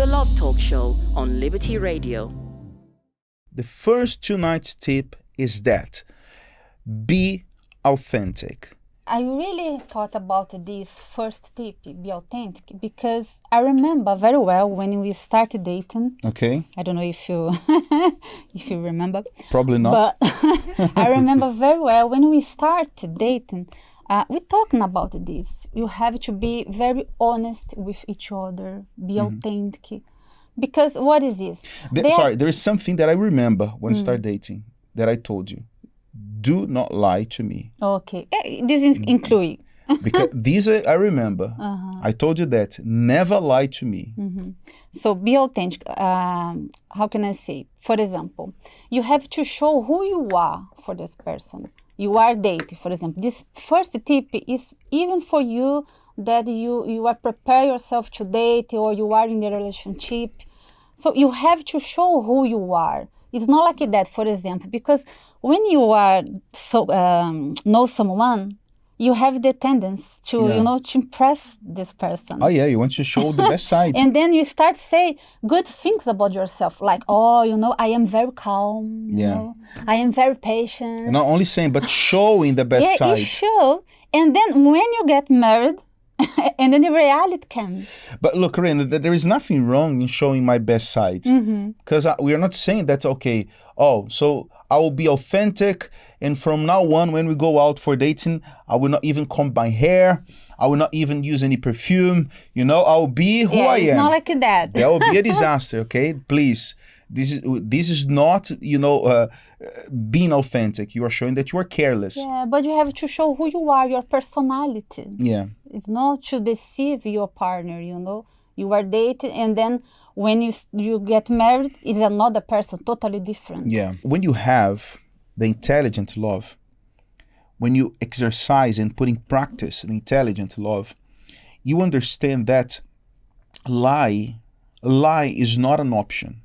The Love Talk Show on Liberty Radio. The first tonight's tip is that be authentic. I really thought about this first tip, be authentic, because I remember very well when we started dating. Okay. I don't know if you if you remember. Probably not. But I remember very well when we started dating. We're talking about this. You have to be very honest with each other, be authentic. Because what is this? There is something that I remember when we started dating that I told you. Do not lie to me. Okay. This is include. Because these I remember. I told you that. Never lie to me. So be authentic. How can I say? For example, you have to show who you are for this person. You are dating, for example. This first tip is even for you that you are prepare yourself to date or you are in a relationship. So you have to show who you are. It's not like that, for example, because when you are know someone, you have the tendency to to impress this person. Oh yeah, you want to show the best side. And then you start say good things about yourself, like I am very calm. You know, I am very patient. And not only saying, but showing the best side. You show, and then when you get married, and then the reality comes. But look, Karina, there is nothing wrong in showing my best side. Because we are not saying that's okay. Oh, so I will be authentic. And from now on, when we go out for dating, I will not even comb my hair. I will not even use any perfume. I will be who I am. It's not like that. That will be a disaster, okay? Please. This is not, being authentic. You are showing that you are careless. Yeah, but you have to show who you are, your personality. Yeah. It's not to deceive your partner, You are dating, and then when you get married, it's another person, totally different. Yeah. When you have the intelligent love, when you exercise and put in practice the intelligent love, you understand that lie is not an option.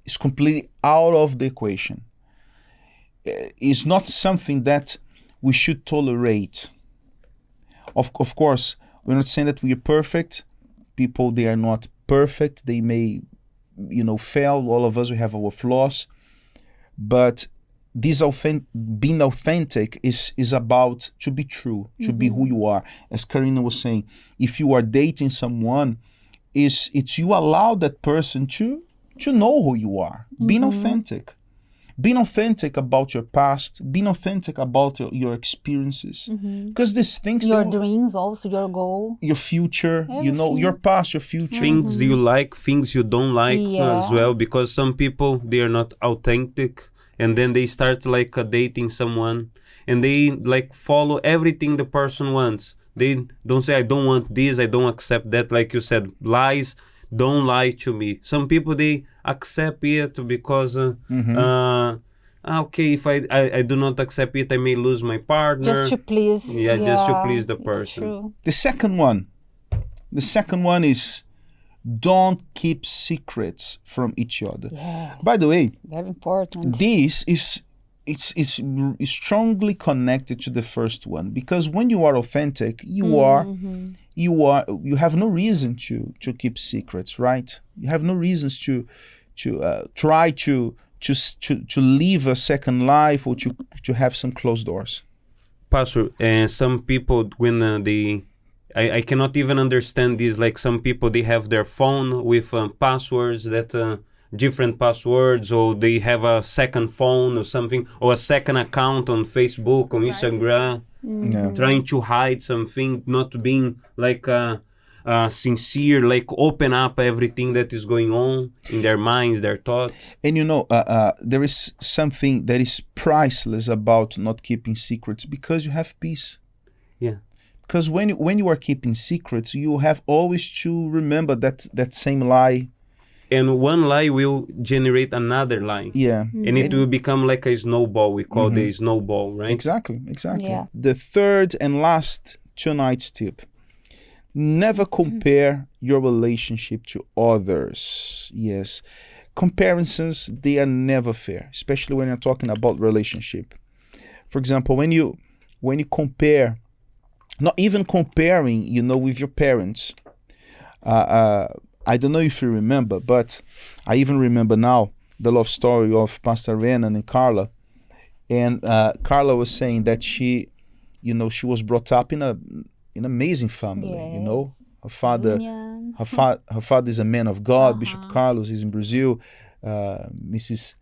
It's completely out of the equation. It's not something that we should tolerate. Of course, we're not saying that we are perfect. People, they are not perfect. They may, fail. All of us, we have our flaws. But this being authentic is about to be true, to be who you are. As Karina was saying, if you are dating someone, it's you allow that person to know who you are. Being authentic. Being authentic about your past, being authentic about your experiences. Because these things... Your dreams also, your goal. Your future, Everything. your past, your future. Things you like, things you don't like as well. Because some people, they are not authentic. And then they start dating someone. And they follow everything the person wants. They don't say, I don't want this, I don't accept that. Like you said, lies. Don't lie to me. Some people, they accept it because, okay, if I do not accept it, I may lose my partner. Just to please. Yeah, just to please the person. It's true. The second one is don't keep secrets from each other. Yeah. By the way, Very important. this is strongly connected to the first one, because when you are authentic, you have no reason to keep secrets, right? You have no reasons to try to live a second life or to have some closed doors. Pastor, some people, when I cannot even understand this, some people, they have their phone with passwords that different passwords, or they have a second phone or something, or a second account on Facebook, on Instagram, trying to hide something, not being sincere, open up everything that is going on in their minds, their thoughts. And there is something that is priceless about not keeping secrets, because you have peace. Yeah. Because when you are keeping secrets, you have always to remember that same lie. And one lie will generate another lie. Yeah. And it will become like a snowball. We call the snowball, right? Exactly. Yeah. The third and last tonight's tip. Never compare your relationship to others. Yes. Comparisons, they are never fair, especially when you're talking about relationship. For example, when you compare, not even comparing, with your parents, I don't know if you remember, but I even remember now the love story of Pastor Renan and Carla. And Carla was saying that she was brought up in an amazing family. You know, her father, Union. her father is a man of God. Bishop Carlos is in Brazil. Mrs.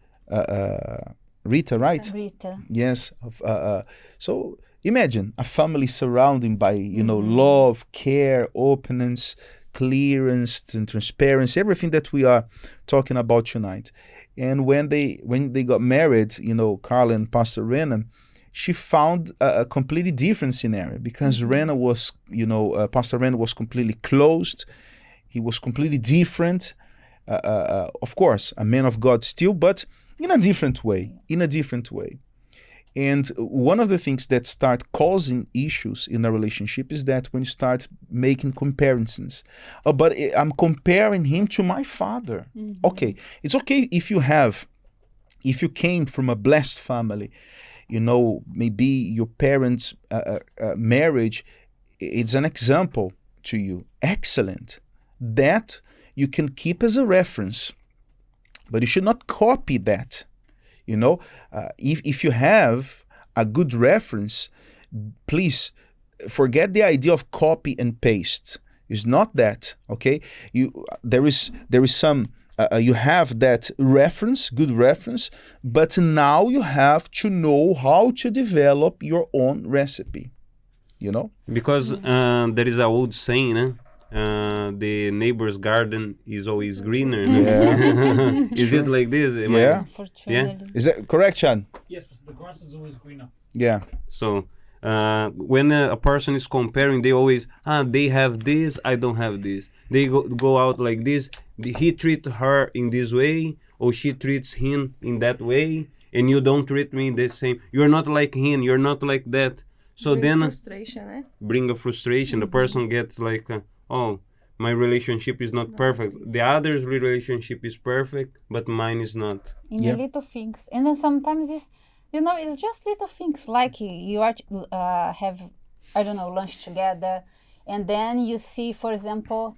Rita, right? Rita. Yes. So imagine a family surrounded by love, care, openness, clearance, and transparency, everything that we are talking about tonight. And when they got married, Carla and Pastor Renan, she found a completely different scenario because Renan was, Pastor Renan was completely closed. He was completely different. Of course, a man of God still, but in a different way. And one of the things that start causing issues in a relationship is that when you start making comparisons. But I'm comparing him to my father. Okay, it's okay if you came from a blessed family, maybe your parents' marriage, it's an example to you. Excellent. That you can keep as a reference, but you should not copy that. If you have a good reference, please forget the idea of copy and paste. It's not that, okay? There is some you have that reference, good reference, but now you have to know how to develop your own recipe. Because there is an old saying, the neighbor's garden is always greener. Yeah. Is it like this? Yeah. Unfortunately. Is that correct, Sean? Yes, but the grass is always greener. Yeah. So when a person is comparing, they always, they have this, I don't have this. They go out like this. He treats her in this way, or she treats him in that way, and you don't treat me the same. You're not like him. You're not like that. So then frustration, bring a frustration. The person gets like, oh, my relationship is not perfect. The other's relationship is perfect, but mine is not. In the little things. And then sometimes it's just little things like you are have, I don't know, lunch together, and then you see, for example,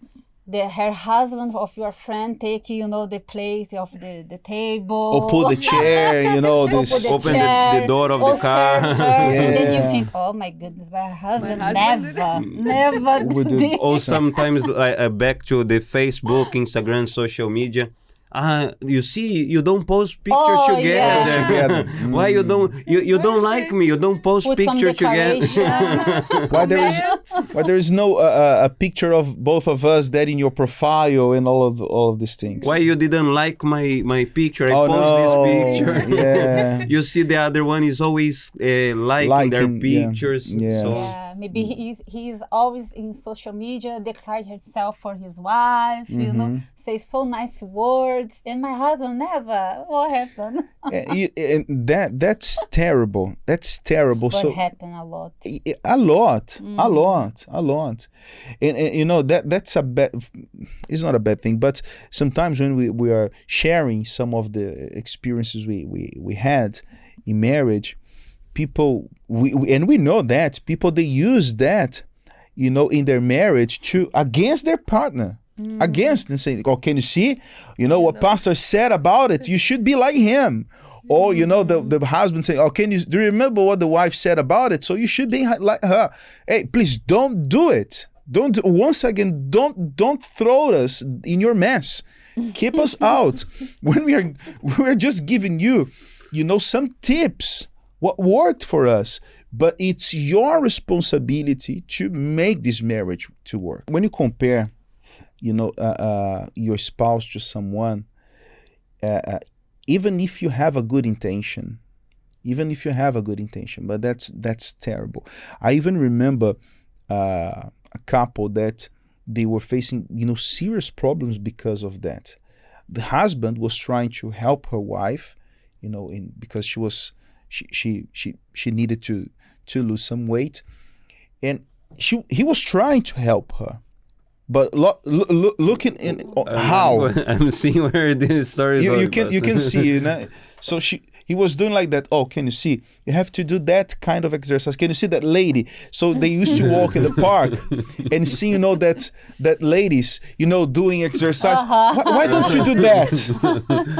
her husband of your friend take, the plate of the table. Or pull the chair, this. Open the door of the car. And then you think, oh my goodness, my husband never Would do- did. Or sometimes back to the Facebook, Instagram, social media. You see, you don't post pictures together. Yeah. Together. Why you don't like me? You don't post Put some picture together. decoration. Why there is no a picture of both of us that in your profile and all of these things? Why you didn't like my picture? I Oh, post no. this picture. Yeah. You see, the other one is always liking their pictures. yeah. So Yeah, maybe he's always in social media, declared himself for his wife, say so nice words, and my husband never. What happened? And that's terrible. That's terrible. But So happen a lot. a lot. And that's a bad. It's not a bad thing, but sometimes when we are sharing some of the experiences we had in marriage, people we know that people, they use that in their marriage to against their partner. Against and saying, oh, can you see? What pastor said about it? You should be like him. Or, the husband saying, oh, do you remember what the wife said about it? So you should be like her. Hey, please don't do it. Once again, don't throw us in your mess. Keep us out. When we're just giving you, some tips, what worked for us. But it's your responsibility to make this marriage to work. When you compare your spouse to someone, even if you have a good intention, but that's terrible. I even remember a couple that they were facing serious problems because of that. The husband was trying to help her wife, because she needed to lose some weight, and he was trying to help her. But looking in how I'm seeing where this story is going. you can see, So He was doing like that. Oh, can you see? You have to do that kind of exercise. Can you see that lady? So they used to walk in the park and see, that ladies, doing exercise. Why don't you do that?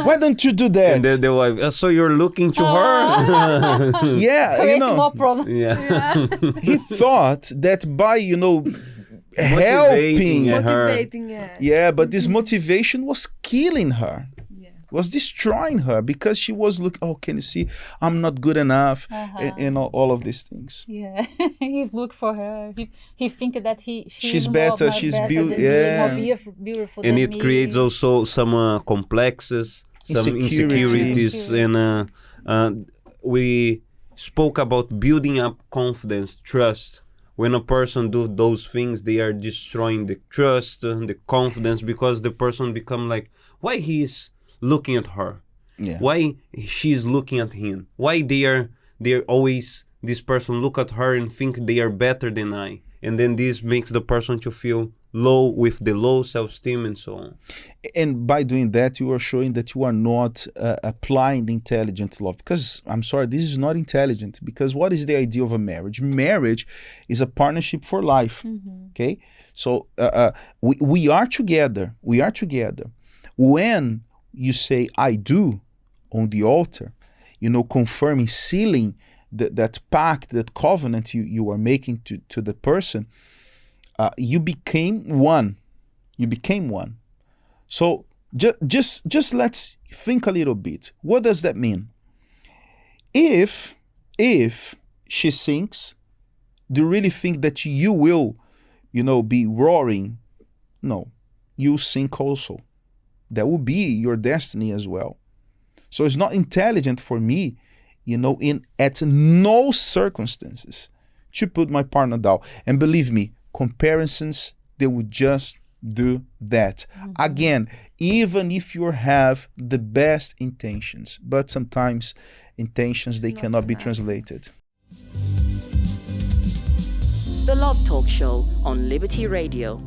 Why don't you do that? And then the wife, so you're looking to her? Yeah, Create more problems. Yeah. he thought that by, helping. Motivating her. Motivating, yeah. Yeah, but this motivation was killing her. Yeah. Was destroying her because she was looking, oh, can you see? I'm not good enough. And all of these things. Yeah, he's look for her. He think that She's better, she's beautiful. yeah. More beautiful And than it me. creates also some complexes, some insecurities, and we spoke about building up confidence, trust. When a person do those things, they are destroying the trust, the confidence, because the person become like, why he's looking at her? Yeah. Why she's looking at him? Why they're always, this person look at her and think they are better than I? And then this makes the person to feel low, with the low self-esteem and so on. And by doing that, you are showing that you are not applying intelligent love. Because, I'm sorry, this is not intelligent. Because what is the idea of a marriage? Marriage is a partnership for life. Okay? So we are together. We are together. When you say, I do, on the altar, confirming, sealing that pact, that covenant you are making to the person, you became one. You became one. So just let's think a little bit. What does that mean? If she sinks, do you really think that you will, be roaring? No, you sink also. That will be your destiny as well. So it's not intelligent for me, at no circumstances to put my partner down. And believe me, comparisons, they would just do that. Again, even if you have the best intentions, but sometimes intentions, they cannot be translated. The Love Talk Show on Liberty Radio.